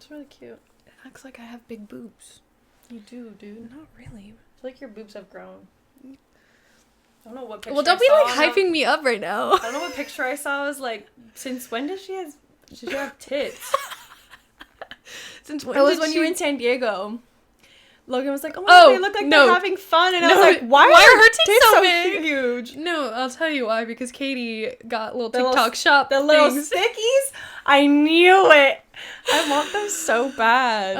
It's really cute. It acts like I have big boobs. You do, dude. Not really. I feel like your boobs have grown. I don't know what picture Well, don't be like hyping me up right now. I don't know what picture I saw. I was like, since when did she have tits? Since when? It was when you were in San Diego. Logan was like, oh my god, they look like they're having fun. And I was like, why are her tits so big? Huge? No, I'll tell you why. Because Katie got little TikTok shop the little stickies. I knew it. I want them so bad.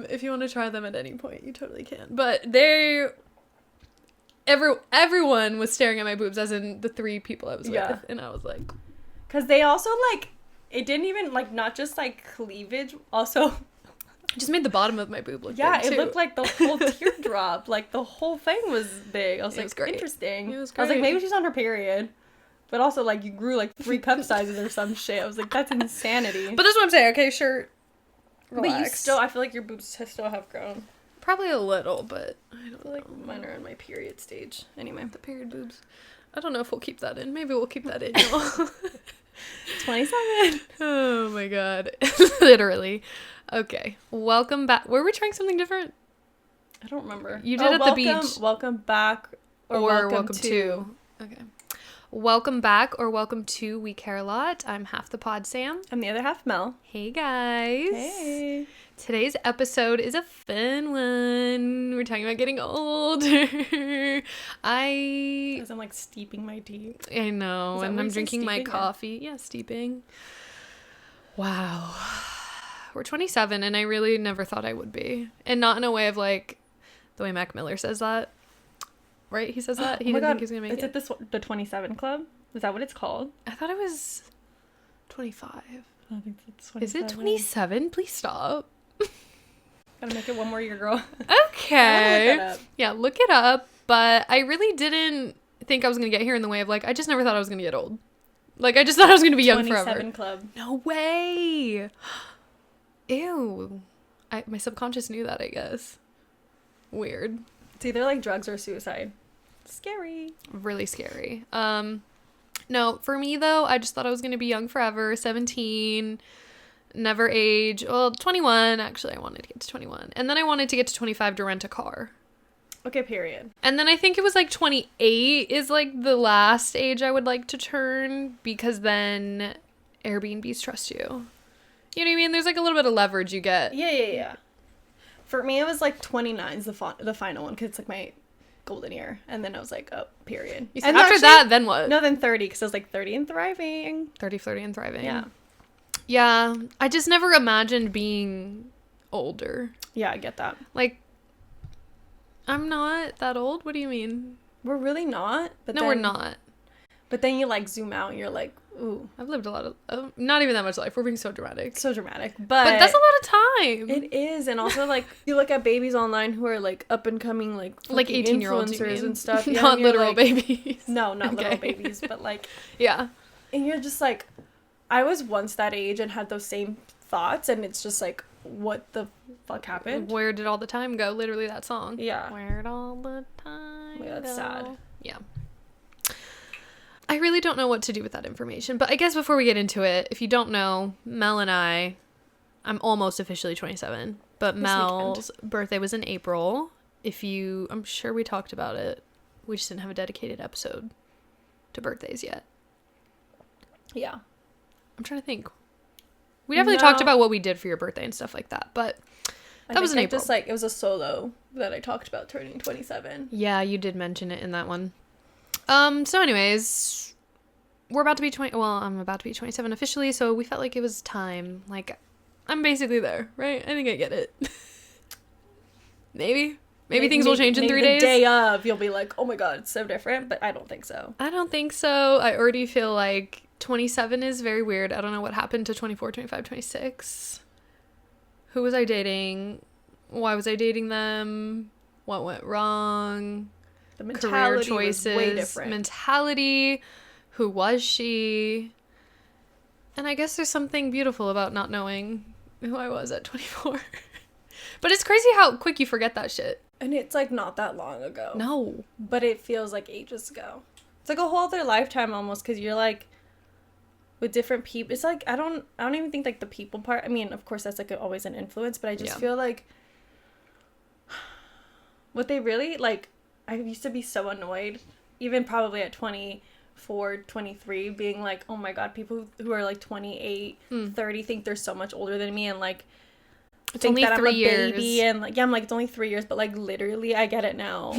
If you want to try them at any point, you totally can. But everyone was staring at my boobs, as in the 3 people I was with. And I was like... Because they also, like, it didn't even, like, not just, like, cleavage, also... It just made the bottom of my boob look big, it looked like the whole teardrop. Like, the whole thing was big. I was like, great. Interesting. It was great. I was like, maybe she's on her period. But also, like, you grew, like, 3 cup sizes or some shit. I was like, that's insanity. But that's what I'm saying. Okay, sure. Relax. But you still, I feel like your boobs still have grown. Probably a little, but I don't feel like mine are in my period stage. Anyway. The period boobs. I don't know if we'll keep that in. Maybe we'll keep that in, y'all. 27. Oh my god. Literally. Okay. Welcome back. Were we trying something different? I don't remember. You did at the beach. Welcome back or welcome to. Okay. Welcome back or welcome to We Care a Lot. I'm half the pod Sam. I'm the other half Mel. Hey guys. Hey. Today's episode is a fun one. We're talking about getting older. Because I'm like steeping my tea. I know. And I'm drinking my coffee. Yeah, steeping. Wow. We're 27 and I really never thought I would be. And not in a way of like the way Mac Miller says that. Right? He says that? He didn't think he was going to make it. Is it the 27 Club? Is that what it's called? I thought it was 25. I think it's 27. Is it 27? Please stop. Gotta make it one more year, girl. Okay. Look it up. Yeah, look it up. But I really didn't think I was going to get here in the way of like, I just never thought I was going to get old. Like, I just thought I was going to be young forever. 27 Club. No way. Ew. My subconscious knew that, I guess. Weird. It's either like drugs or suicide. Scary. Really scary. No, for me though, I just thought I was going to be young forever. 17, never age. Well, 21. Actually, I wanted to get to 21. And then I wanted to get to 25 to rent a car. Okay, period. And then I think it was like 28 is like the last age I would like to turn, because then Airbnbs trust you. You know what I mean? There's like a little bit of leverage you get. Yeah. For me, it was like 29 is the final one, because it's like my golden year. And then I was like, oh, period. And after that, then what? No, then 30, because I was like 30 and thriving. 30, flirty, and thriving. Yeah. Yeah. I just never imagined being older. Yeah, I get that. Like, I'm not that old. What do you mean? We're really not. But no, we're not. But then you like zoom out and you're like, ooh. I've lived a lot of, not even that much life. We're being so dramatic. So dramatic. But that's a lot of time. It is. And also like, you look at babies online who are like up and coming like 18-year-olds influencers and stuff. Yeah, not literal like, babies. No, not literal babies. But like. Yeah. And you're just like, I was once that age and had those same thoughts. And it's just like, what the fuck happened? Where did all the time go? Literally that song. Yeah. Where'd all the time go? That's sad. Yeah. I really don't know what to do with that information. But I guess before we get into it, if you don't know, Mel and I'm almost officially 27. But Mel's birthday was in April. I'm sure we talked about it. We just didn't have a dedicated episode to birthdays yet. Yeah. I'm trying to think. We definitely talked about what we did for your birthday and stuff like that, but that was in April. Just like, it was a solo that I talked about turning 27. Yeah, you did mention it in that one. So anyways, we're about to be I'm about to be 27 officially, so we felt like it was time. Like, I'm basically there, right? I think I get it. Maybe things will change in 3 days. The day of, you'll be like, oh my god, it's so different, but I don't think so. I don't think so. I already feel like 27 is very weird. I don't know what happened to 24, 25, 26. Who was I dating? Why was I dating them? What went wrong? The mentality career choices, was way different. Mentality. Who was she? And I guess there's something beautiful about not knowing who I was at 24. But it's crazy how quick you forget that shit. And it's like not that long ago. No. But it feels like ages ago. It's like a whole other lifetime almost, because you're like, with different people. It's like I don't even think like the people part. I mean, of course that's like always an influence, but I just feel like what they really like. I used to be so annoyed, even probably at 24, 23, being like, oh my god, people who are like 28, 30 think they're so much older than me, and like it's think only that 3 I'm a years. baby, and like, yeah, I'm like, it's only 3 years, but like literally I get it now.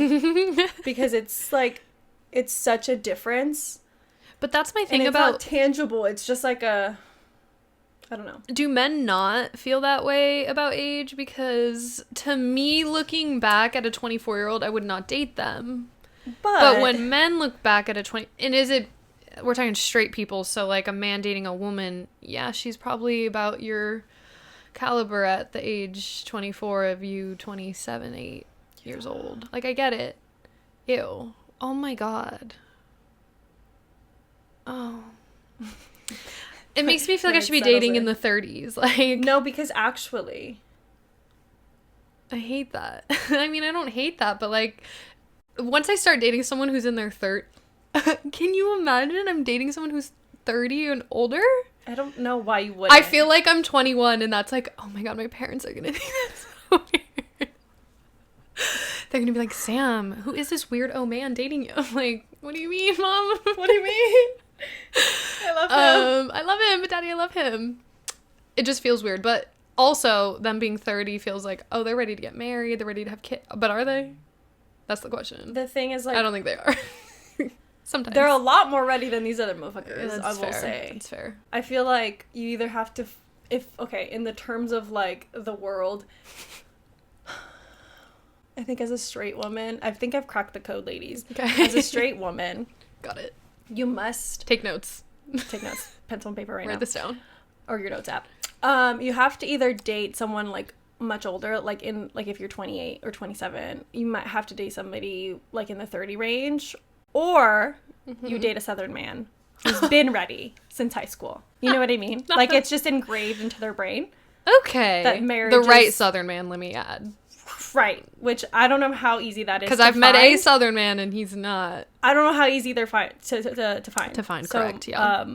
Because it's like, it's such a difference. But that's my thing and it's about not tangible. It's just like I don't know. Do men not feel that way about age? Because to me, looking back at a 24-year-old, I would not date them. But when men look back at a 20, and we're talking straight people, so like a man dating a woman, yeah, she's probably about your caliber at the age 24 of you 27, 8 years old. Like, I get it. Ew. Oh my god. Oh. It makes me feel like I should be dating in the 30s. Like, no, because actually, I hate that. I mean, I don't hate that, but like, once I start dating someone who's in their 30s, can you imagine I'm dating someone who's 30 and older? I don't know why you wouldn't. I feel like I'm 21 and that's like, oh my god, my parents are gonna think that's so weird. They're gonna be like, Sam, who is this weird man dating you? I'm like, what do you mean, Mom? What do you mean? I love him. I love him, but Daddy, I love him. It just feels weird, but also them being 30 feels like, oh, they're ready to get married, they're ready to have kids, but are they? That's the question. The thing is, like, I don't think they are. Sometimes they're a lot more ready than these other motherfuckers. That's I will fair. say. That's fair. I feel like you either have to, in the terms of like the world, I think as a straight woman, I think I've cracked the code, ladies. Okay. As a straight woman, Got it. you must Take notes. take notes, pencil and paper right now. Write this down. Or your notes app. You have to either date someone like much older, like if you're 28 or 27, you might have to date somebody like in the 30 range, or you date a Southern man who's been ready since high school. You know what I mean? Like, it's just engraved into their brain. Okay. That marriage the right is- Southern man, let me add. Right, which I don't know how easy that is. Because I've met a Southern man and he's not. I don't know how easy they're to find. To find, so, correct, yeah.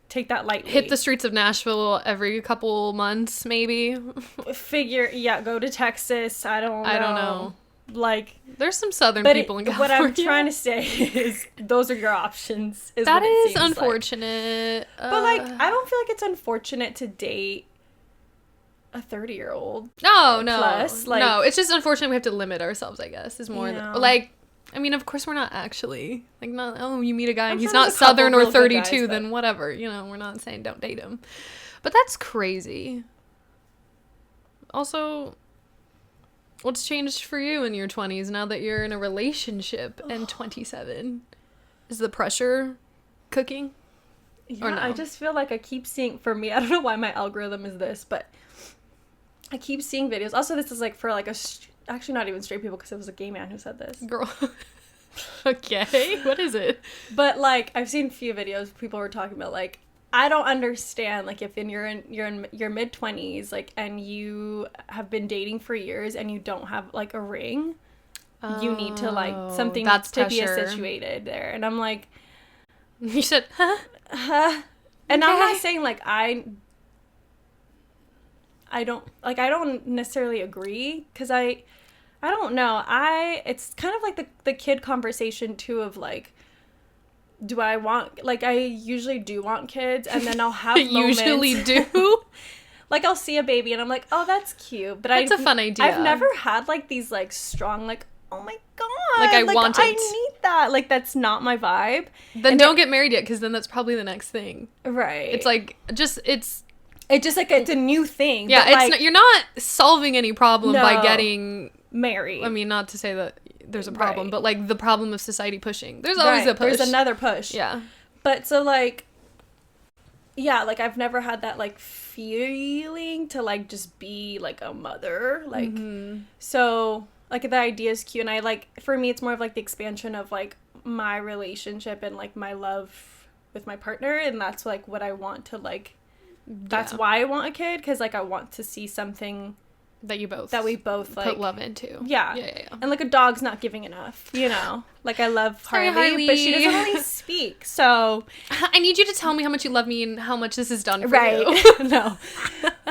Take that lightly. Hit the streets of Nashville every couple months, maybe. Go to Texas. I don't know. Like, there's some Southern but people in California. What I'm trying to say is those are your options. That is seems unfortunate. Like. But like, I don't feel like it's unfortunate to date a 30-year-old. No. Plus, like, no, it's just unfortunate we have to limit ourselves, I guess, is more like, I mean, of course we're not actually, like, not, oh, you meet a guy and he's not Southern or 32, guys, then whatever, you know, we're not saying don't date him. But that's crazy. Also, what's changed for you in your 20s now that you're in a relationship and 27? Is the pressure cooking? Yeah, or no? I just feel like I keep seeing, for me, I don't know why my algorithm is this, but I keep seeing videos. Also, this is like for like actually not even straight people, because it was a gay man who said this. Girl. Okay, what is it? But like, I've seen a few videos people were talking about, like, I don't understand, like, if you're in your mid-20s, like, and you have been dating for years and you don't have like a ring, you need to like something that's to pressure. be situated there. And I'm like, you said, huh? And I'm not saying like I don't necessarily agree, because I don't know. It's kind of like the kid conversation too, of like, do I want, like, I usually do want kids, and then I'll have moments. Usually do. Like, I'll see a baby and I'm like, oh, that's cute. But that's a fun idea. I've never had like these like strong, like, oh my god, like, I want it. I need that. Like, that's not my vibe. Then and don't get married yet, because then that's probably the next thing. Right. It's like, it's just like it's a new thing. Yeah, but, like, you're not solving any problem by getting married. I mean, not to say that there's a problem, right. but like the problem of society pushing. There's always a push. There's another push. Yeah. But so like, yeah, like, I've never had that like feeling to like just be like a mother. Like, so like the idea is cute, and I like, for me it's more of like the expansion of like my relationship and like my love with my partner, and that's like what I want to like. That's why I want a kid, because like I want to see something that we both like put love into. Yeah. And like, a dog's not giving enough, you know. Like, I love Harley, but she doesn't really speak. week. So I need you to tell me how much you love me and how much this has done for right. you. No.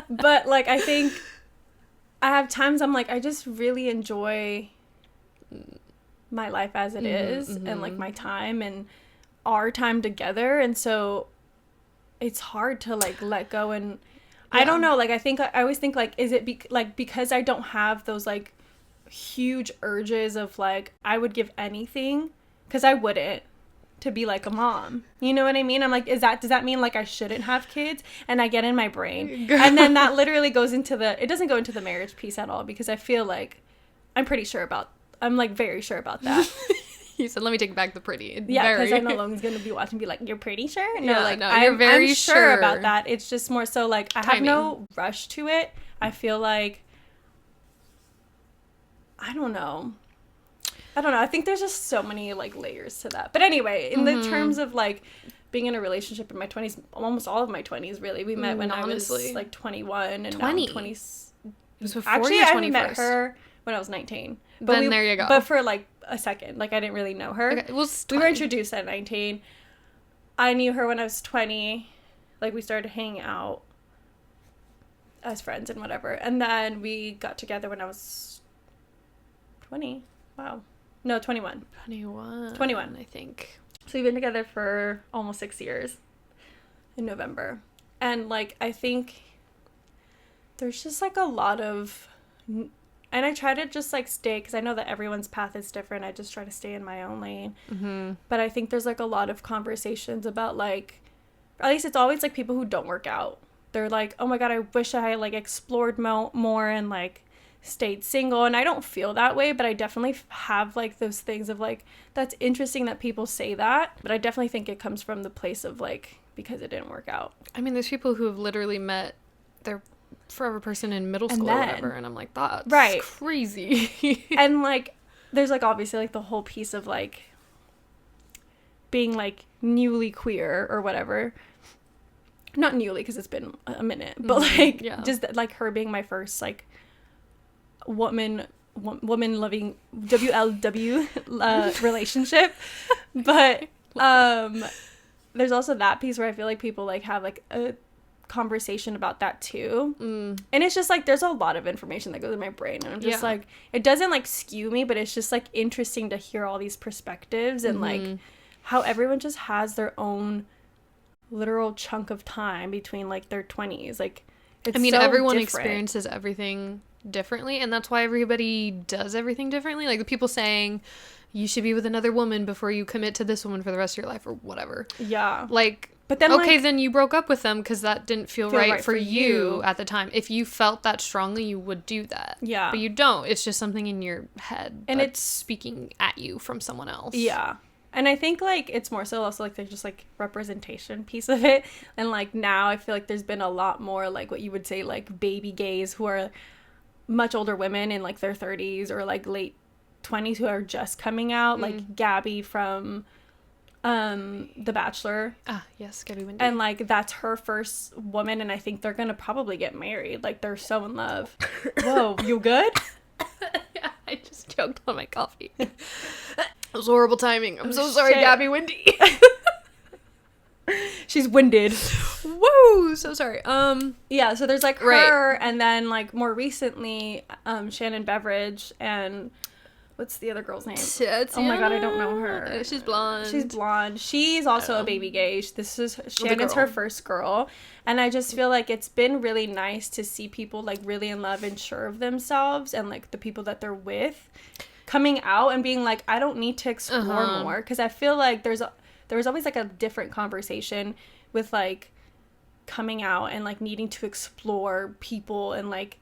But, like, I think I have times I'm like, I just really enjoy my life as it is and, like, my time and our time together. And so it's hard to, like, let go. And I don't know. Like, I always think, like, is it because I don't have those, like, huge urges of, like, I would give anything, because I wouldn't, to be like a mom. You know what I mean? I'm like, does that mean, like, I shouldn't have kids? And I get in my brain. And then that literally goes into it doesn't go into the marriage piece at all, because I feel like I'm very sure about that. You said, let me take back the pretty. Yeah, because I know Logan's going to be watching and be like, you're pretty sure? No, yeah, like, no, you're very I'm sure about that. It's just more so, like, I have no rush to it. I feel like, I don't know. I think there's just so many, like, layers to that. But anyway, in the terms of, like, being in a relationship in my 20s, almost all of my 20s, really. We met when I was, like, 21. And 20? Now I'm 20. It was before actually, your 21st. I met her when I was 19. But then there you go. But for, like, a second. Like, I didn't really know her. Okay, well, we were introduced at 19. I knew her when I was 20. Like, we started hanging out as friends and whatever. And then we got together when I was 20. Wow. No, 21. 21, I think. So we've been together for almost 6 years in November. And, like, I think there's just, like, a lot of... And I try to just, like, stay, because I know that everyone's path is different. I just try to stay in my own lane. Mm-hmm. But I think there's, like, a lot of conversations about, like... Or at least it's always, like, people who don't work out. They're like, oh, my God, I wish I had, like, explored more and, like, stayed single. And I don't feel that way, but I definitely have, like, those things of, like, that's interesting that people say that. But I definitely think it comes from the place of, like, because it didn't work out. I mean, there's people who have literally met their forever person in middle school or whatever, and I'm like, that's crazy. And, like, there's, like, obviously, like, the whole piece of, like, being, like, newly queer or whatever. Not newly, because it's been a minute, but, like, just, like, her being my first, like, woman loving WLW relationship. But there's also that piece where I feel like people, like, have, like, a conversation about that too. And it's just, like, there's a lot of information that goes in my brain, and I'm just like, it doesn't, like, skew me, but it's just, like, interesting to hear all these perspectives and like how everyone just has their own literal chunk of time between, like, their 20s. Like, it's so everyone different. experiences everything differently, and that's why everybody does everything differently. Like, the people saying you should be with another woman before you commit to this woman for the rest of your life or whatever. Yeah. Like, but then, okay, like, then you broke up with them because that didn't feel right for you at the time. If you felt that strongly, you would do that. Yeah. But you don't. It's just something in your head, and it's speaking at you from someone else. Yeah. And I think, like, it's more so also, like, there's just, like, representation piece of it. And, like, now I feel like there's been a lot more, like, what you would say, like, baby gays who are much older women in, like, their 30s or, like, late 20s who are just coming out. Like, Gabby from The Bachelor. Ah, yes, Gabby Wendy. And, like, that's her first woman, and I think they're gonna probably get married. Like, they're so in love. Whoa, you good? Yeah, I just choked on my coffee. It was horrible timing. I'm so sorry, Gabby Wendy. She's winded. Woo! So sorry. Yeah, so there's, like, her, and then, like, more recently, Shannon Beveridge, and what's the other girl's name? Tatiana. Oh my God, I don't know her. She's blonde. She's also a baby gay. Shannon's her first girl. And I just feel like it's been really nice to see people, like, really in love and sure of themselves, and, like, the people that they're with coming out and being like, I don't need to explore more. Because I feel like there was always, like, a different conversation with, like, coming out and, like, needing to explore people and, like,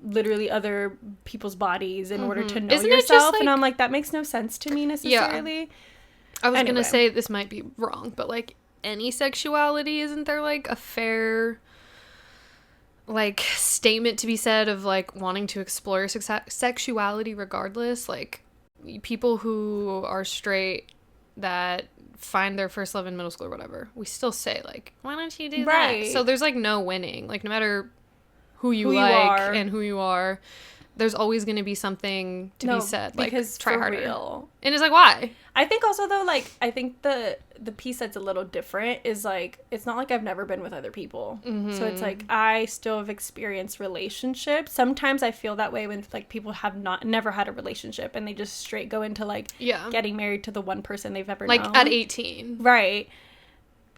literally other people's bodies in order to know yourself. And I'm like, that makes no sense to me necessarily. Yeah. I was gonna say, this might be wrong, but, like, any sexuality, isn't there, like, a fair, like, statement to be said of, like, wanting to explore sexuality regardless? Like, people who are straight that find their first love in middle school or whatever, we still say, like, why don't you do that? So there's, like, no winning. Like, no matter who you like and who you are, there's always going to be something to be said. Like, because try for harder. real. And it's like, why? I think also, though, like, I think the piece that's a little different is, like, it's not like I've never been with other people. Mm-hmm. So it's like, I still have experienced relationships. Sometimes I feel that way when, like, people have never had a relationship and they just straight go into, like, getting married to the one person they've ever known. Like, at 18. Right.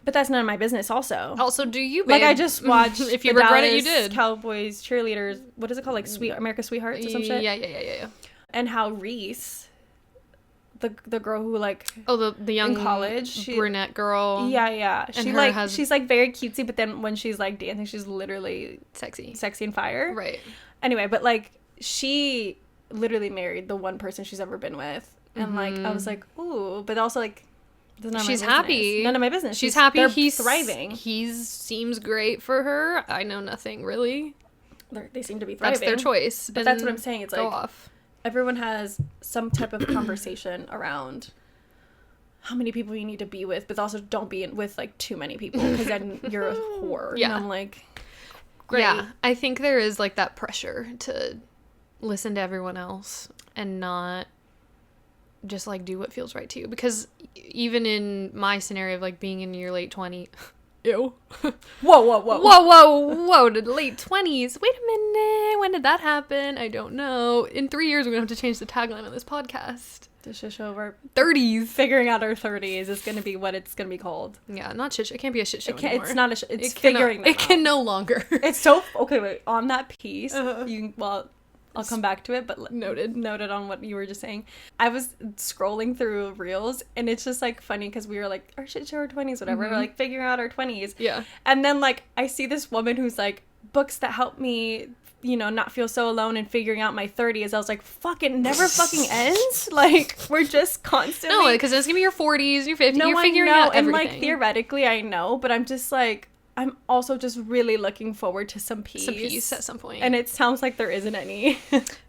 But that's none of my business also. Also, do you, babe? Like, I just watched if you regret Dallas it, you did. Cowboys cheerleaders, what is it called? Like, America's Sweethearts or some shit? Yeah. And how Reese, the girl who, like... Oh, the young in college, brunette girl. Yeah. And she's, like, very cutesy, but then when she's, like, dancing, she's literally... Sexy and fire. Right. Anyway, but, like, she literally married the one person she's ever been with. And, like, I was like, ooh. But also, like... She's happy. None of my business. She's happy. They're He's thriving. He seems great for her. I know nothing really. They seem to be thriving. That's their choice. But that's what I'm saying. It's go like off. Everyone has some type of conversation around how many people you need to be with, but also don't be with like too many people because then you're a whore. Yeah. And I'm like, great. Yeah, I think there is like that pressure to listen to everyone else and not just like do what feels right to you, because even in my scenario of like being in your late 20s, ew, whoa, the late 20s, wait a minute, when did that happen? I don't know. In 3 years we're gonna have to change the tagline on this podcast. The shit show of our 30s, figuring out our 30s is gonna be what it's gonna be called. Yeah, not shit show. It can't be a shit show anymore. It's not a it's figuring that it can no longer. It's so okay, wait, on that piece I'll come back to it, but noted on what you were just saying. I was scrolling through Reels, and it's just, like, funny, because we were, like, our shit show, our 20s, whatever. We're, like, figuring out our 20s. Yeah. And then, like, I see this woman who's, like, books that help me, you know, not feel so alone in figuring out my 30s. I was like, fuck, it never fucking ends? Like, we're just constantly... No, because it's gonna be your 40s, your 50s, you're figuring out everything. And, like, theoretically, I know, but I'm just, like... I'm also just really looking forward to some peace. Some peace at some point. And it sounds like there isn't any.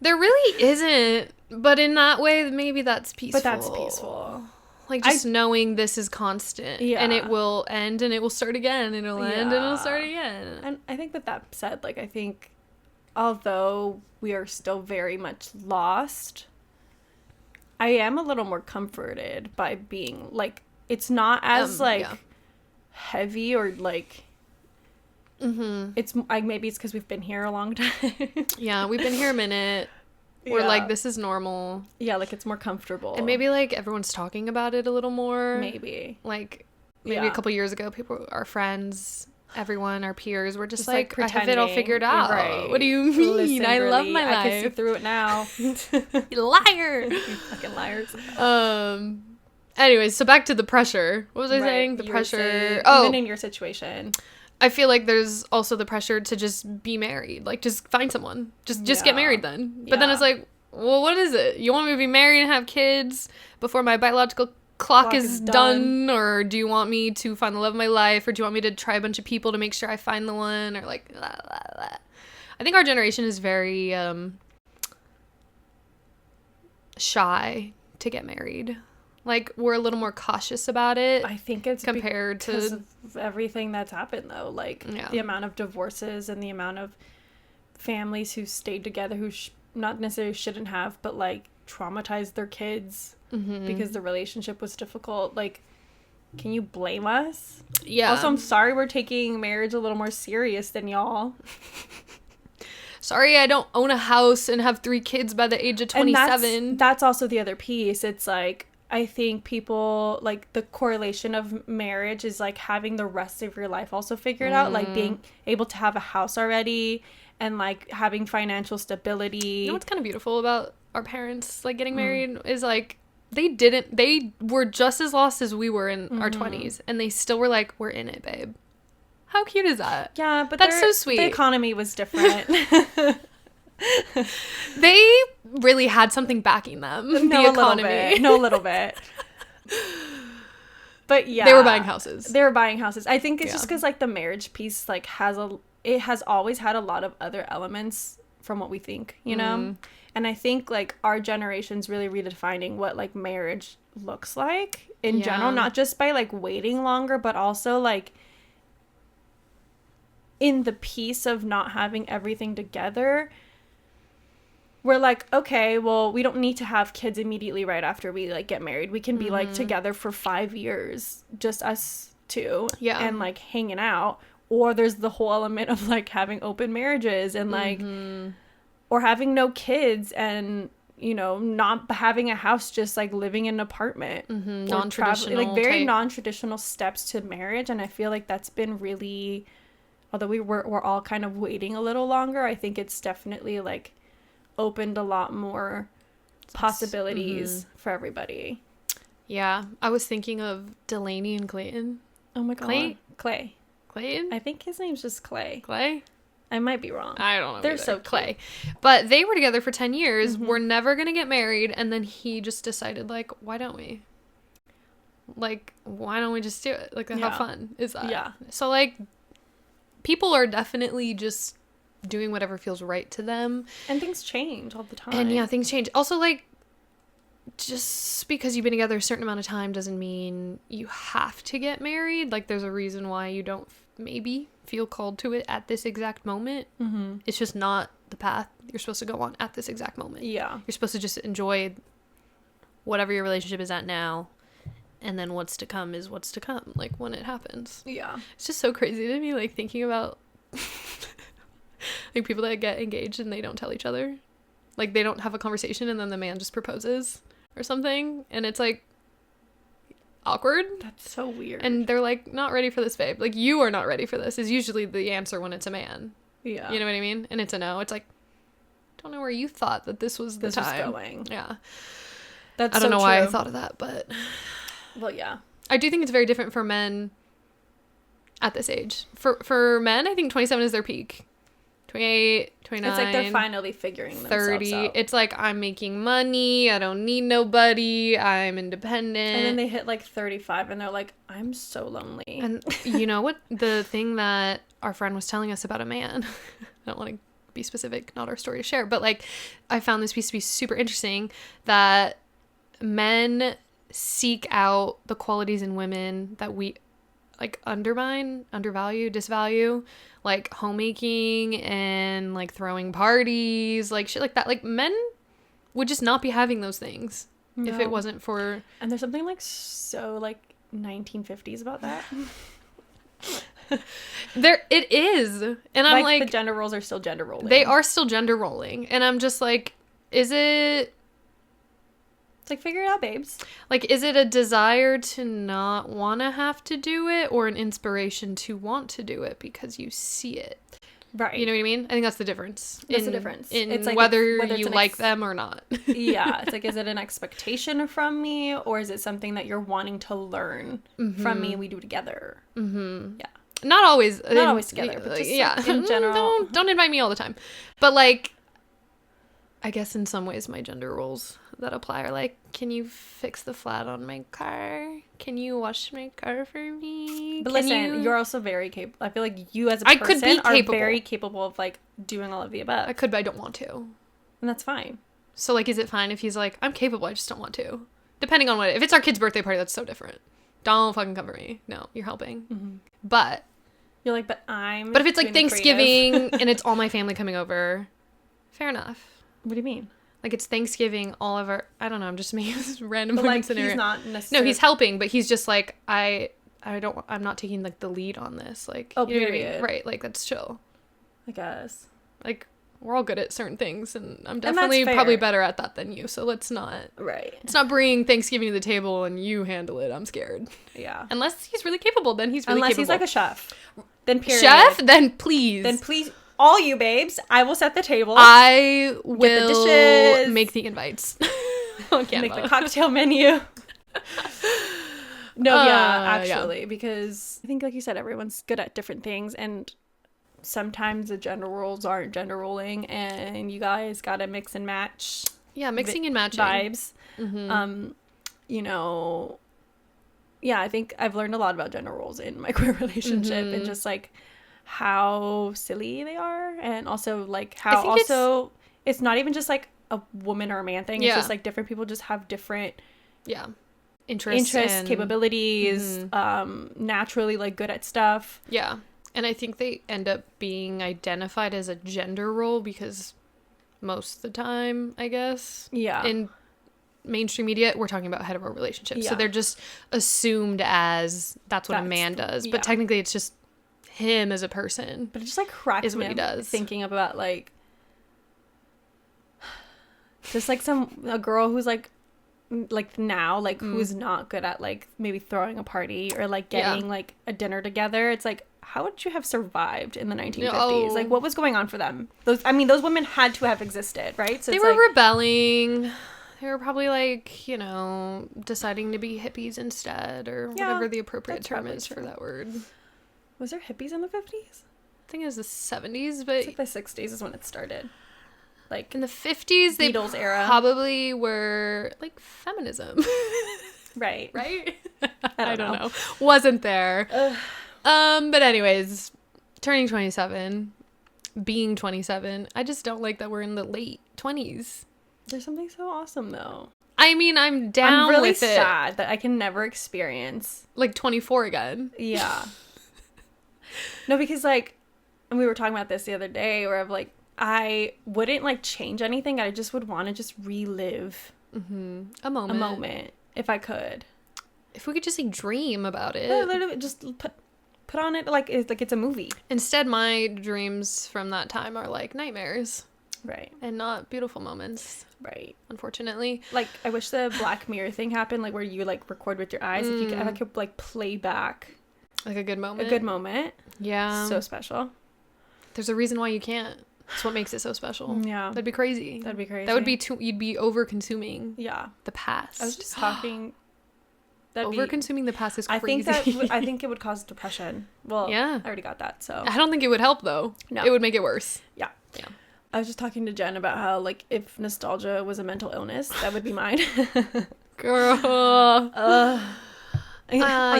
There really isn't. But in that way, maybe that's peaceful. But that's peaceful. Like, just knowing this is constant. Yeah. And it will end and it will start again. And it'll end and it'll start again. And I think that said, like, I think although we are still very much lost, I am a little more comforted by being, like, it's not as, heavy or, like... Mm-hmm. It's maybe it's because we've been here a long time. Yeah, we've been here a minute. We're like, this is normal. Yeah, like, it's more comfortable. And maybe, like, everyone's talking about it a little more. Maybe a couple years ago, people, our friends, everone, our peers were just like pretending. I have it all figured out. Right. What do you mean? Listen, I love my life. I can see through it now. You liar. You fucking liars. Anyways, so back to the pressure. What was I saying? The pressure. Even in your situation. I feel like there's also the pressure to just be married. Like, just find someone. Just get married then. But then it's like, well, what is it? You want me to be married and have kids before my biological clock is done? Or do you want me to find the love of my life? Or do you want me to try a bunch of people to make sure I find the one? Or like, blah, blah, blah. I think our generation is very shy to get married. Like, we're a little more cautious about it. I think it's compared because to of everything that's happened, though. Like, the amount of divorces and the amount of families who stayed together who not necessarily shouldn't have, but, like, traumatized their kids because the relationship was difficult. Like, can you blame us? Yeah. Also, I'm sorry we're taking marriage a little more serious than y'all. Sorry I don't own a house and have 3 kids by the age of 27. And that's also the other piece. It's, like... I think people, like, the correlation of marriage is, like, having the rest of your life also figured out. Like, being able to have a house already and, like, having financial stability. You know what's kind of beautiful about our parents, like, getting married is, like, they were just as lost as we were in our 20s. And they still were like, we're in it, babe. How cute is that? Yeah, but that's so sweet. The economy was different. They really had something backing them. The economy. A little bit. But yeah. They were buying houses. I think it's just because, like, the marriage piece, like, it has always had a lot of other elements from what we think, you know? And I think, like, our generation's really redefining what, like, marriage looks like in general, not just by, like, waiting longer, but also, like, in the piece of not having everything together. we're like, okay, well, we don't need to have kids immediately right after we like get married. We can be like together for 5 years, just us two, and like hanging out. Or there's the whole element of like having open marriages and like, or having no kids and, you know, not having a house, just like living in an apartment. Non-traditional, like very non-traditional steps to marriage. And I feel like that's been really, although we're all kind of waiting a little longer, I think it's definitely like opened a lot more possibilities for everybody. Yeah, I was thinking of Delaney and Clayton. Oh my god, Clay. Clayton? I think his name's just Clay. Clay? I might be wrong. I don't know. They're either. so cute. Clay. But they were together for 10 years. We're never going to get married. And then he just decided, like, why don't we? Like, why don't we just do it? Like, how fun is that? Yeah. So, like, people are definitely just doing whatever feels right to them. And things change all the time. And, yeah, things change. Also, like, just because you've been together a certain amount of time doesn't mean you have to get married. Like, there's a reason why you don't maybe feel called to it at this exact moment. It's just not the path you're supposed to go on at this exact moment. Yeah. You're supposed to just enjoy whatever your relationship is at now, and then what's to come is what's to come, like, when it happens. Yeah. It's just so crazy to me, like, thinking about like people that get engaged and they don't tell each other. Like, they don't have a conversation and then the man just proposes or something, and it's like awkward. That's so weird. And they're like, not ready for this, babe. Like, you are not ready for this is usually the answer when it's a man. Yeah. You know what I mean? And it's a no. It's like, don't know where you thought that this was the time. Was going. Yeah. That's I don't so know why I true. thought of that, but well, yeah. I do think it's very different for men at this age. For men, I think 27 is their peak. 28, 29. It's like they're finally figuring 30. themselves out. It's like, I'm making money. I don't need nobody. I'm independent. And then they hit like 35 and they're like, I'm so lonely. And you know what? The thing that our friend was telling us about a man, I don't want to be specific, not our story to share, but like, I found this piece to be super interesting, that men seek out the qualities in women that we like undermine, undervalue, disvalue, like homemaking and like throwing parties, like shit like that. Like, men would just not be having those things if it wasn't for... And there's something like so like 1950s about that. There it is. And I'm like the gender roles are still gender rolling. They are still gender rolling. And I'm just like, is it... It's like, figure it out, babes. Like, is it a desire to not want to have to do it, or an inspiration to want to do it because you see it? Right. You know what I mean? I think that's the difference. That's the difference. In it's like whether it's you like them or not. Yeah. It's like, is it an expectation from me, or is it something that you're wanting to learn from me and we do together? Mm-hmm. Yeah. Not always. Not always together, but just like, in general. Don't invite me all the time. But like, I guess in some ways my gender roles that apply are like, can you fix the flat on my car? Can you wash my car for me? But listen, you're also very capable. I feel like you as a I person could be are capable. very capable of like doing all of the above. I could, but I don't want to. And that's fine. So like, is it fine if he's like, I'm capable, I just don't want to? Depending on what, if it's our kid's birthday party, that's so different. Don't fucking cover me. No, you're helping. Mm-hmm. But you're like, but if it's like Thanksgiving and it's all my family coming over, fair enough. What do you mean? Like, it's Thanksgiving, all of our... I don't know, I'm just making this random But, like, scenario. he's not necessarily... No, he's helping, but he's just like, I'm not taking, like, the lead on this. Like, oh, you know period. what I mean? Right, like, that's chill. I guess. Like, we're all good at certain things, and I'm definitely probably better at that than you, so let's not... Right. Let's not bring Thanksgiving to the table and you handle it. I'm scared. Yeah. Unless he's really capable, then he's really capable. Unless he's, like, a chef. Then period. Chef? Then please... All you babes, I will set the table. I will get the dishes, make the invites. On Canva. Make the cocktail menu. No, actually, because I think, like you said, everyone's good at different things, and sometimes the gender roles aren't gender rolling, and you guys gotta mix and match. Yeah, mixing and matching vibes. Mm-hmm. You know, yeah, I think I've learned a lot about gender roles in my queer relationship, and just like how silly they are, and also like how also it's not even just like a woman or a man thing. It's just like different people just have different interests and capabilities, naturally like good at stuff. Yeah. And I think they end up being identified as a gender role because most of the time, I guess. Yeah. In mainstream media, we're talking about hetero relationships. Yeah. So they're just assumed as that's what a man does. But technically it's just him as a person. But it just like cracks is what me he does. Thinking about like just like a girl who's like now like who's not good at like maybe throwing a party or like getting like a dinner together. It's like, how would you have survived in the 1950s? Like, what was going on for them? Those women had to have existed, right? So they were rebelling. They were probably like, you know, deciding to be hippies instead, or whatever the appropriate term is for that word. Was there hippies in the 50s? I think it was the 70s, but it's like the 60s is when it started. Like in the 50s, they Beatles era probably were like feminism. Right. I don't know. Wasn't there. But anyways, turning 27, being 27, I just don't like that we're in the late 20s. There's something so awesome though. I mean, I'm down really with it. sad that I can never experience like 24 again. Yeah. No, because like, and we were talking about this the other day where I wouldn't like change anything. I just would want to just relive a moment if I could. If we could just like dream about it. Literally just put on it like it's a movie. Instead, my dreams from that time are like nightmares. Right. And not beautiful moments. Right. Unfortunately. Like, I wish the Black Mirror thing happened, like where you like record with your eyes. If I could like play back like a good moment. Yeah. So special. There's a reason why you can't. That's what makes it so special. Yeah. That'd be crazy. That would be you'd be over consuming. Yeah. The past. I was just talking. Over consuming the past is crazy. I think it would cause depression. Well, yeah. I already got that, so. I don't think it would help though. No. It would make it worse. Yeah. I was just talking to Jen about how like if nostalgia was a mental illness, that would be mine. Girl. On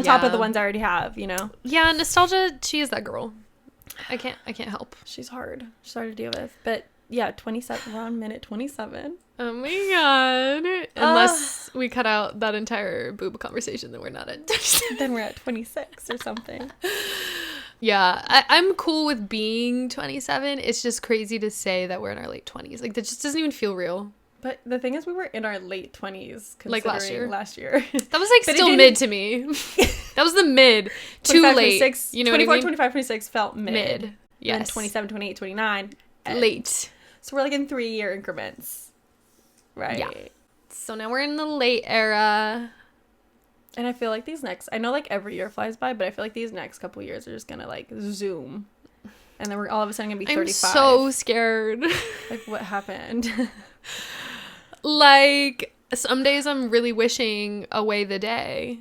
top of the ones I already have, you know. Yeah, nostalgia. She is that girl. I can't help. She's hard to deal with. But yeah, 27. We're on minute 27. Oh my god! Unless we cut out that entire boob conversation, then we're not at. Then we're at 26 or something. Yeah, I'm cool with being 27. It's just crazy to say that we're in our late 20s. Like, that just doesn't even feel real. But the thing is, we were in our late 20s. Like last year. That was like still mid to me. That was the mid. Too late. 26, you know 24, what I mean? 25, 26 felt mid. Yes. And 27, 28, 29. Late. So we're like in 3-year increments. Right. Yeah. So now we're in the late era. And I feel like I know like every year flies by, but I feel like these next couple years are just gonna like zoom. And then we're all of a sudden gonna be 35. I'm so scared. Like, what happened? Like, some days I'm really wishing away the day.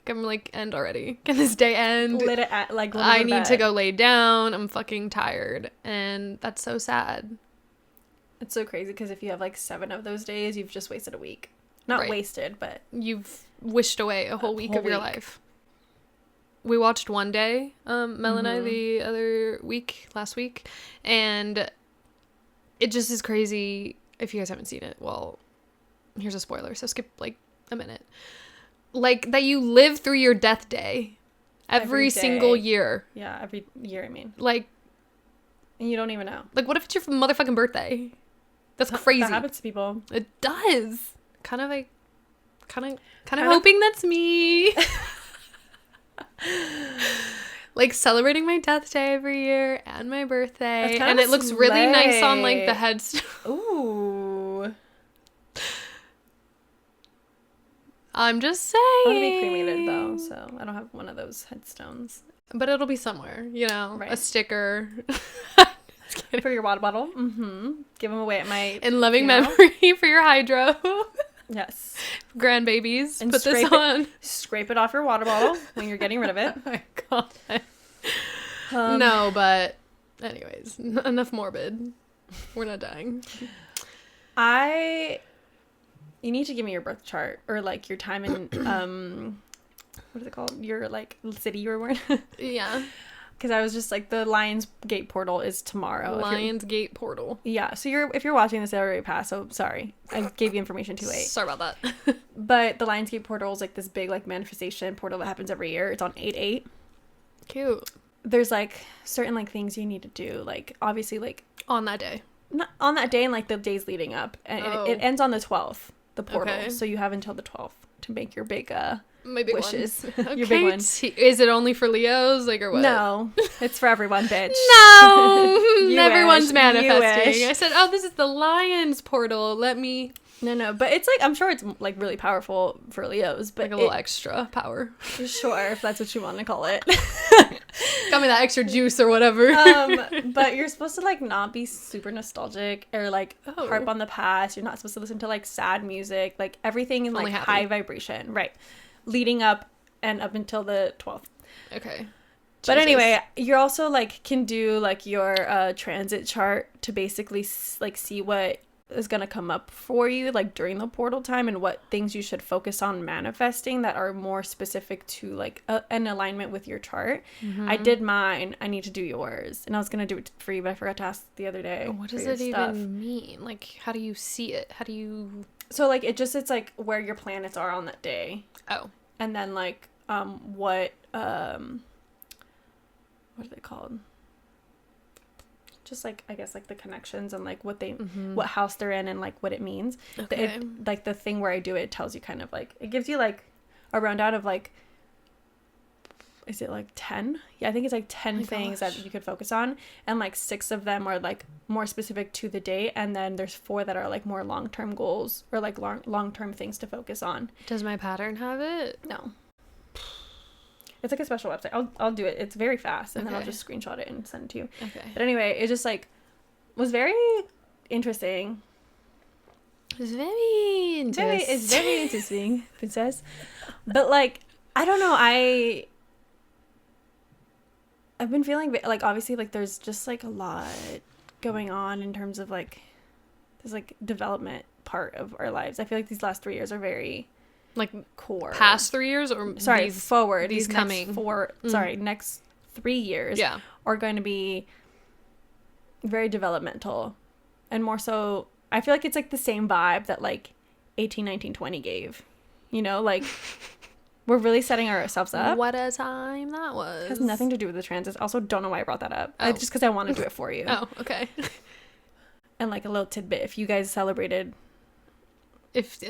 I'm like, end already. Can this day end? I need to go lay down. I'm fucking tired. And that's so sad. It's so crazy because if you have like 7 of those days, you've just wasted a week. Not wasted, but you've wished away a whole week of your life. We watched One Day, Mel and I, the other week, last week, and it just is crazy. If you guys haven't seen it, well, here's a spoiler, so skip like a minute. Like, that you live through your death day every single year. Yeah, every year, I mean. Like, and you don't even know. Like, what if it's your motherfucking birthday? That's crazy. That happens to people. It does. Kind of hoping that's me. Like, celebrating my death day every year and my birthday, and it looks really nice on like the headstone. Ooh. I'm just saying. I'm gonna be cremated though, so I don't have one of those headstones. But it'll be somewhere, you know, right. A sticker. For your water bottle. Give them away at my... In loving memory for your hydro. Yes. Grandbabies. And put this on. Scrape it off your water bottle when you're getting rid of it. Oh my god. No, but anyways, enough morbid. We're not dying. You need to give me your birth chart or like your time in what is it called? Your like city you were born. Yeah. Because I was just like, the Lions Gate portal is tomorrow. Lions Gate portal. Yeah. So if you're watching this, it already passed. So sorry, I gave you information too late. Sorry about that. But the Lions Gate portal is like this big like manifestation portal that happens every year. It's on 8/8. Cute. There's like certain like things you need to do. Like obviously like on that day. not on that day and like the days leading up, and it ends on the 12th, the portal. Okay. So you have until the 12th to make your big my big wishes. Okay. Your big one. Is it only for Leos, like, or what? No, it's for everyone, bitch. No, everyone's manifesting. I said, oh, this is the Lion's portal. Let me. No, but it's like, I'm sure it's like really powerful for Leos, but like a little extra power. Sure, if that's what you want to call it. Got me that extra juice or whatever. But you're supposed to like not be super nostalgic or like harp on the past. You're not supposed to listen to like sad music, like everything in like high vibration, right? Leading up and up until the 12th. Okay. But anyway, you're also like can do like your transit chart to basically like see what is going to come up for you like during the portal time and what things you should focus on manifesting that are more specific to like an alignment with your chart. I did mine. I need to do yours, and I was going to do it for you, but I forgot to ask the other day. What does it even mean? Like, how do you see it? How do you... So like it's like where your planets are on that day. Oh. And then like what are they called? Just like, I guess like the connections and like what they what house they're in and like what it means. Okay. Like the thing where I do it tells you kind of like, it gives you like a rundown of like, is it like 10? Yeah, I think it's like 10 things that you could focus on, and like 6 of them are like more specific to the day, and then there's 4 that are like more long-term goals or like long-term things to focus on. Does my pattern have it? No. It's like a special website. I'll do it. It's very fast, and then I'll just screenshot it and send it to you. Okay. But anyway, it just like was very interesting. It's very interesting. It's very interesting, princess. But like, I don't know. I've been feeling like obviously like there's just like a lot going on in terms of like this like development part of our lives. I feel like these last 3 years are very like core. Past 3 years or forward. These coming next 3 years are going to be very developmental, and more so I feel like it's like the same vibe that like 18, 19, 20 gave, you know, like we're really setting ourselves up. What a time that was. It has nothing to do with the transits. Also, don't know why I brought that up. Just because I want to do it for you. Oh, okay. And like a little tidbit, if you guys celebrated,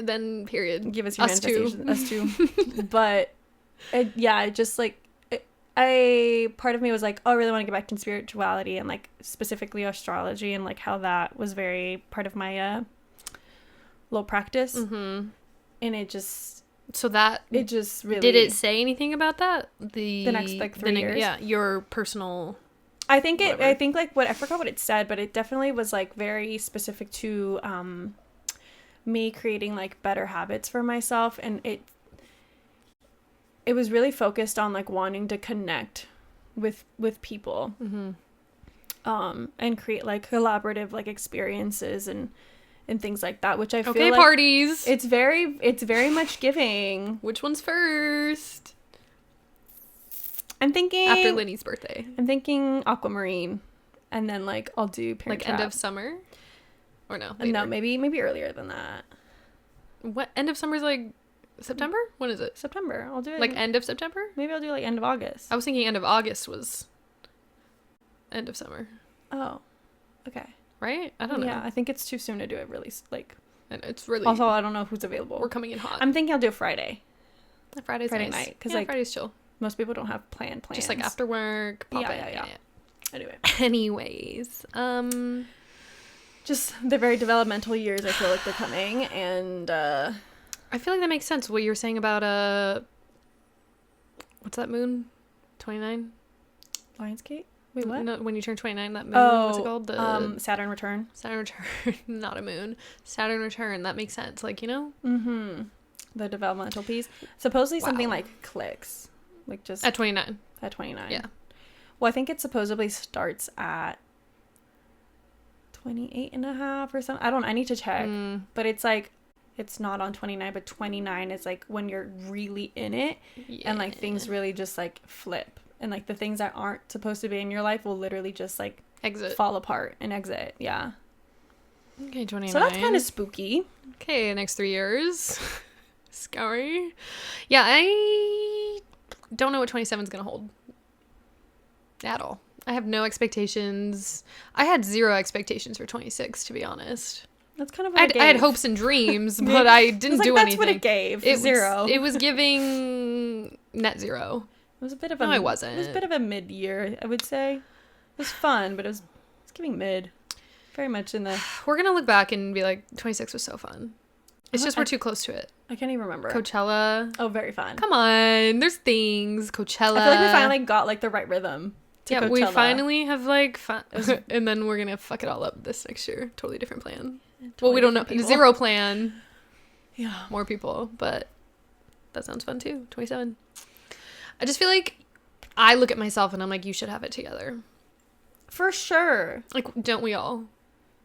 then period, give us your manifestation. Us too. But it just like part of me was like, oh, I really want to get back to spirituality and like specifically astrology and like how that was very part of my little practice. And it just really, did it say anything about that? The next like 3 years? Yeah, your personal. I think like I forgot what it said, but it definitely was like very specific to me creating like better habits for myself, and it was really focused on like wanting to connect with people, and create like collaborative like experiences and things like that, which I feel like parties. It's very much giving. Which one's first? I'm thinking after Linny's birthday. I'm thinking aquamarine, and then like I'll do Parent Trap. End of summer, or no? Later. No, maybe earlier than that. What end of summer is like September? When is it? September. I'll do it like end of September. Maybe I'll do like end of August. I was thinking end of August was end of summer. Oh, okay. Right? I don't know. Yeah, I think it's too soon to do it. Really, like, and it's really also I don't know who's available. We're coming in hot. I'm thinking I'll do a Friday. Friday nice. Night, because like Friday's chill. Most people don't have plans. Just like after work. Yeah. Anyways, just the very developmental years. I feel like they're coming, and I feel like that makes sense. What you were saying about what's that moon? 29. Lionsgate. Wait, what? No, when you turn 29, that moon. What's it called? The Saturn return. Saturn return, not a moon. Saturn return. That makes sense. Like, you know. The developmental piece. Supposedly something like clicks. Like just at 29. At 29. Yeah. Well, I think it supposedly starts at 28 and a half or something. I don't know. I need to check. But it's like, it's not on 29, but 29 is like when you're really in it. Yeah. And like things really just like flip. And like the things that aren't supposed to be in your life will literally just like fall apart and exit. Yeah. Okay, 29. So that's kind of spooky. Okay, next 3 years. Scary. Yeah, I don't know what 27 is going to hold. At all. I have no expectations. I had 0 expectations for 26, to be honest. That's kind of what I had hopes and dreams, but I didn't do anything. That's what it gave. 0. It was giving net 0. It was a bit of No, it wasn't. It was a bit of a mid-year, I would say. It was fun, but it's giving mid. Very much in the... We're going to look back and be like, 26 was so fun. It's just we're too close to it. I can't even remember. Coachella. Oh, very fun. Come on. There's things. Coachella. I feel like we finally got, like, the right rhythm to Coachella. We finally have, like... and then we're going to fuck it all up this next year. Totally different plan. Well, we don't know. People. 0 plan. Yeah. More people, but that sounds fun too. 27. I just feel like I look at myself and I'm like, you should have it together. For sure. Like, don't we all?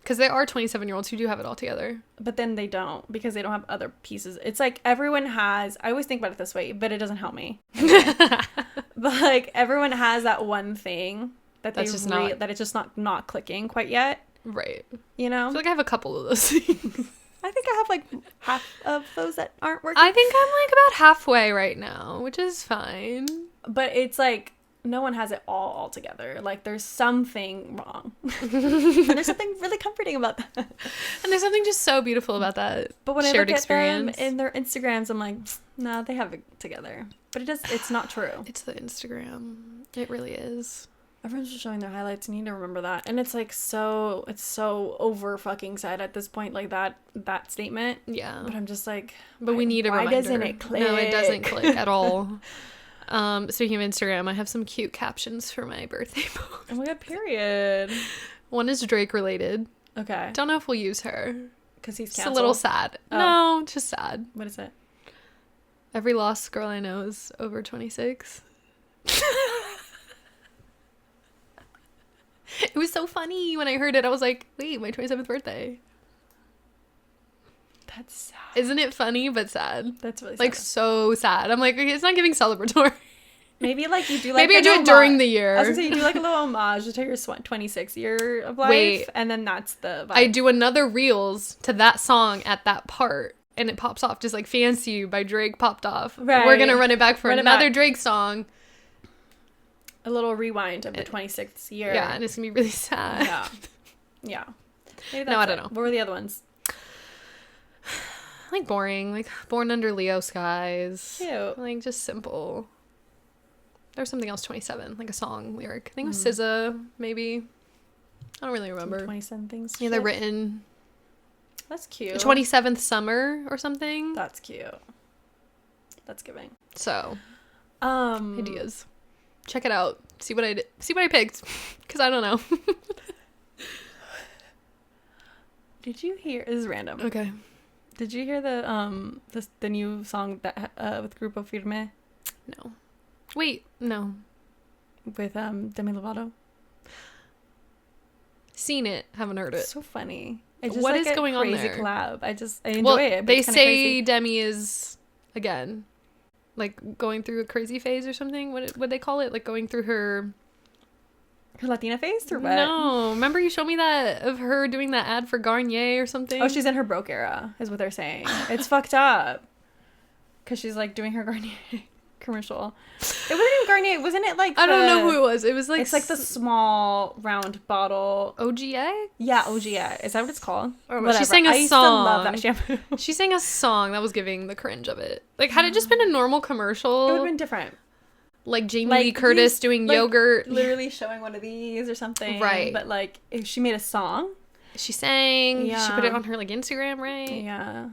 Because there are 27-year-olds who do have it all together. But then they don't, because they don't have other pieces. It's like everyone has... I always think about it this way, but it doesn't help me. But, like, everyone has that one thing that that it's just not clicking quite yet. Right. You know? I feel like I have a couple of those things. I think I have, like, half of those that aren't working. I think I'm, like, about halfway right now, which is fine. But it's, like... No one has it all together. Like, there's something wrong. And there's something really comforting about that. And there's something just so beautiful about that. But when I look at them in their Instagrams, I'm like, no, they have it together. But it's not true. It's the Instagram. It really is. Everyone's just showing their highlights. You need to remember that. And it's like it's so over fucking sad at this point, like that statement. Yeah. But I'm just like, but we need a reminder. Why doesn't it click? No, it doesn't click at all. Speaking of Instagram, I have some cute captions for my birthday post. Oh my god, period. One is Drake related. Okay. Don't know if we'll use her. Because he's canceled? It's a little sad. Oh. No, just sad. What is it? Every lost girl I know is over 26. It was so funny when I heard it. I was like, wait, my 27th birthday. That's sad. Isn't it funny but sad? That's really sad. Like, so sad. I'm like, it's not giving celebratory. Maybe, like, you do, like... Maybe I do it during the year. I was gonna say, you do, like, a little homage to your 26th year of life. Wait. And then that's the vibe. I do another Reels to that song at that part, and it pops off. Just like Fancy You by Drake popped off. Right. We're gonna run it back for another Drake song. A little rewind of the 26th year. Yeah, and it's gonna be really sad. Yeah. Yeah. Maybe no, I don't know. What were the other ones? Like boring, like Born Under Leo Skies. Cute. Like just simple. There's something else 27, like a song lyric. I think it was SZA, maybe. I don't really remember. Some 27 things. Yeah, they're written. That's cute. 27th Summer or something. That's cute. That's giving. So, ideas. Check it out. See what I picked, because I don't know. Did you hear? This is random. Okay. Did you hear the new song that with Grupo Firme? No. Wait, no. With Demi Lovato. Seen it, haven't heard it. So funny. It's just what like is going on there? Crazy collab. I enjoy it. But they say crazy. Demi is again, like going through a crazy phase or something. What they call it? Like going through her Latina phase or what? No, remember you showed me that of her doing that ad for Garnier or something? Oh, she's in her broke era, is what they're saying. It's fucked up. Because she's like doing her Garnier commercial. It wasn't even Garnier. Wasn't it like I don't know who it was. It was like it's like the small round bottle. OGA? Yeah, OGA. Is that what it's called? Or whatever. She sang a song. I used to love that shampoo. She sang a song that was giving the cringe of it. Like, had it just been a normal commercial, it would have been different. Like Jamie Lee Curtis doing yogurt, literally showing one of these or something. Right. But like, if she made a song. She sang. Yeah. She put it on her like Instagram, right? Yeah.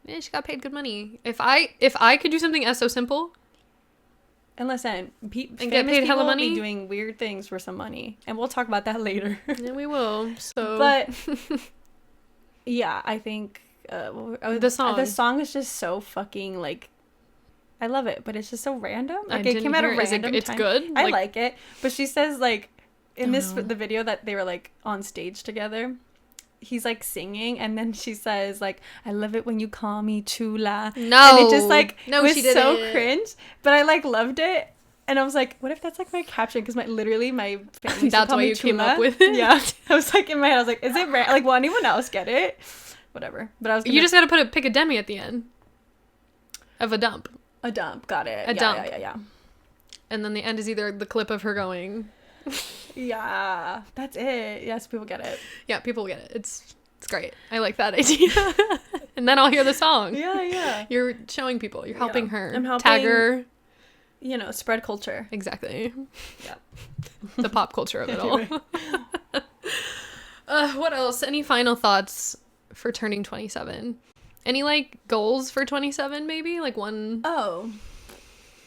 Yeah, she got paid good money. If I could do something as so simple. And listen, and get paid hella money, be doing weird things for some money, and we'll talk about that later. Yeah, we will. So, but yeah, I think the song is just so fucking like, I love it, but it's just so random. Like it came at a random time. It's good. I like it, but she says like in the video that they were like on stage together. He's like singing, and then she says like, "I love it when you call me chula." No, and it just like was she didn't. So cringe, but I like loved it, and I was like, "What if that's like my caption?" Because my family that's why you came up with it. Yeah, I was like in my head, I was like, "Is it like will anyone else get it?" Whatever, but I was. You just gotta pick a demi at the end of a dump. A dump, got it. A dump. Yeah. And then the end is either the clip of her going, Yeah, that's it. Yes, people get it. Yeah, people get it. It's great. I like that idea. And then I'll hear the song. Yeah. You're showing people. You're helping her. I'm helping, tag her. Spread culture. Exactly. Yeah. The pop culture of it all. What else? Any final thoughts for turning 27? Any, like, goals for 27, maybe? Like, one... Oh,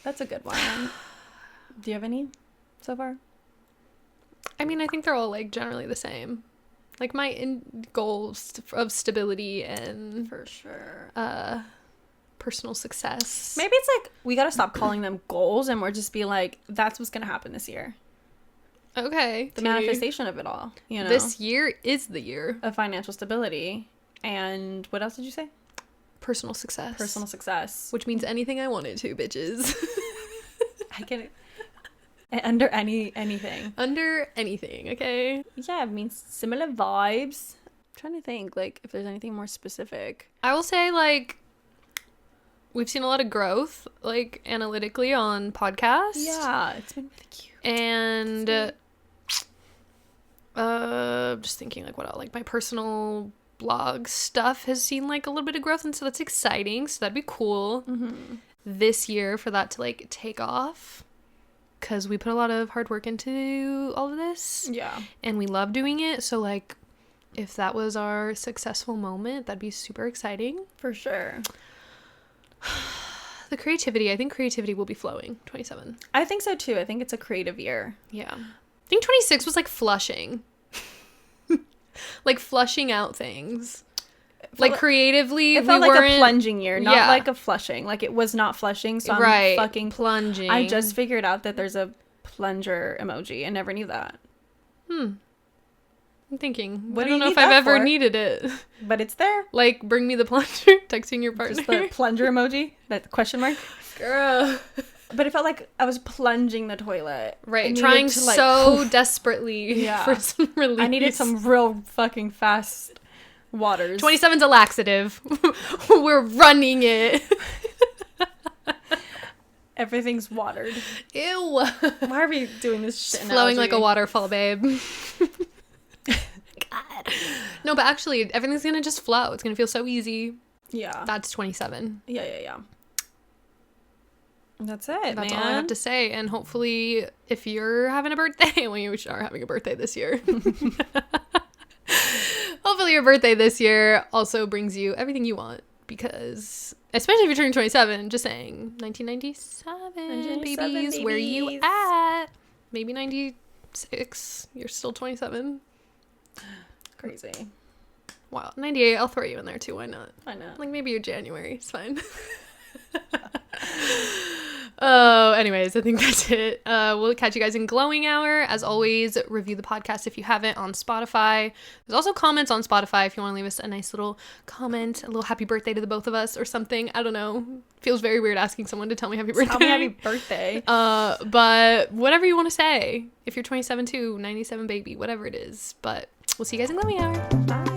that's a good one. Do you have any so far? I mean, I think they're all, like, generally the same. Like, my goals of stability and... For sure. Personal success. Maybe it's like, we gotta stop calling them goals and more just be like, that's what's gonna happen this year. Okay. The manifestation of it all, This year is the year. Of financial stability. And what else did you say? Personal success. Personal success. Which means anything I wanted to, bitches. I can... Under anything. Under anything, okay? Yeah, it means similar vibes. I'm trying to think, like, if there's anything more specific. I will say, like, we've seen a lot of growth, like, analytically on podcasts. Yeah, it's been really cute. And just thinking, like, what else? Like, my personal blog stuff has seen, like, a little bit of growth, and so that's exciting. So that'd be cool this year for that to, like, take off. Because we put a lot of hard work into all of this. Yeah. And we love doing it. So, like, if that was our successful moment, that'd be super exciting. For sure. The creativity. I think creativity will be flowing. 27. I think so, too. I think it's a creative year. Yeah. I think 26 was, like, flushing. Like, flushing out things. Like, creatively, it felt like a plunging year, not like a flushing. Like, it was not flushing, so I'm fucking plunging. I just figured out that there's a plunger emoji. I never knew that. I'm thinking. What I do you don't know need if I've that ever for? needed it. But it's there. Like, bring me the plunger. Texting your partner. Just the plunger emoji. That question mark. Girl. But it felt like I was plunging the toilet. Right. Trying to, like, so desperately for some relief. I needed some real fucking fast waters. 27's a laxative. We're running it. Everything's watered. Ew. Why are we doing this shit? Flowing like a waterfall, babe. God. No, but actually, everything's gonna just flow. It's gonna feel so easy. Yeah. That's 27. Yeah. That's it, That's all I have to say. And hopefully, if you're having a birthday, well, you are having a birthday this year. Hopefully your birthday this year also brings you everything you want, because especially if you're turning 27, just saying 1997 babies, where you at? Maybe 96, you're still 27. Crazy. Wow. 98, I'll throw you in there too. Why not? Why not? Like, maybe you're January. It's fine. Oh, anyways, I think that's it. We'll catch you guys in glowing hour. As always, review the podcast if you haven't on Spotify. There's also comments on Spotify if you want to leave us a nice little comment, a little happy birthday to the both of us or something. I don't know. Feels very weird asking someone to tell me happy birthday. Tell me happy birthday. But whatever you want to say. If you're 27 too, 97 baby, whatever it is. But we'll see you guys in glowing hour. Bye.